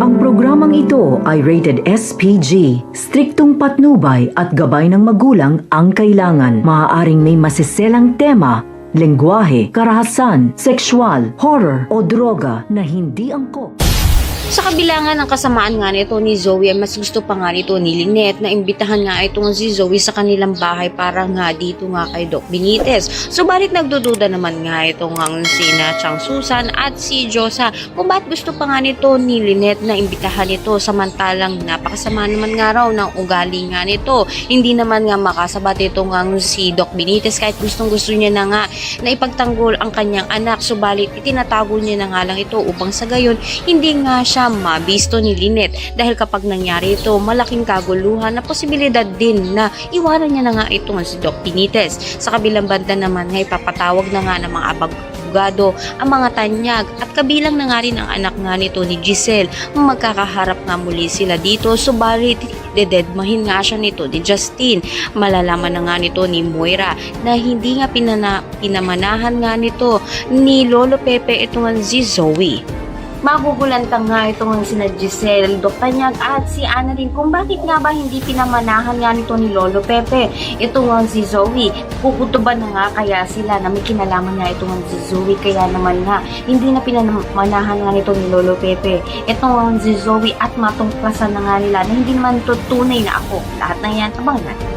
Ang programang ito ay rated SPG. Striktong patnubay at gabay ng magulang ang kailangan. Maaaring may masiselang tema, lengguwahe, karahasan, sexual, horror o droga na hindi angkop. Sa kabila nga ng kasamaan nga nito ni Zoe, ay mas gusto pa nga nito ni Lynette na imbitahan nga itong si Zoe sa kanilang bahay para nga dito nga kay Doc Benitez. Subalit nagdududa naman nga itong sina Chang Susan at si Josa kung bakit gusto pa nga nito ni Lynette na imbitahan ito, samantalang napakasama naman nga raw ng ugali nga nito. Hindi naman nga makasabat itong si Doc Benitez kahit gustong gusto niya na nga na ipagtanggol ang kanyang anak. Subalit itinatago niya na nga lang ito upang sa gayon hindi nga siya mabisto ni Lynette, dahil kapag nangyari ito, malaking kaguluhan na posibilidad din na iwanan niya na nga itong si Doc Benitez. Sa kabilang banda naman ay papatawag na nga ng mga abogado ang mga tanyag at kabilang na nga rin ang anak nga nito ni Giselle. Magkakaharap nga muli sila dito, subalit dededmahin nga siya nito ni Justine. Malalaman na nga nito ni Moira na hindi nga pinamanahan nga nito ni Lolo Pepe itong si Zoe. Magugulantang nga itong sina Giselle, Doc Tanyag at si Ana rin kung bakit nga ba hindi pinamanahan nga nito ni Lolo Pepe itong si Zoe. Kukutuban na nga kaya sila na may kinalaman nga itong si Zoe, kaya naman nga hindi na pinamanahan nga nito ni Lolo Pepe itong si Zoe at matungklasan na nga nila na hindi naman ito tunay na ako. Lahat na yan, abang natin.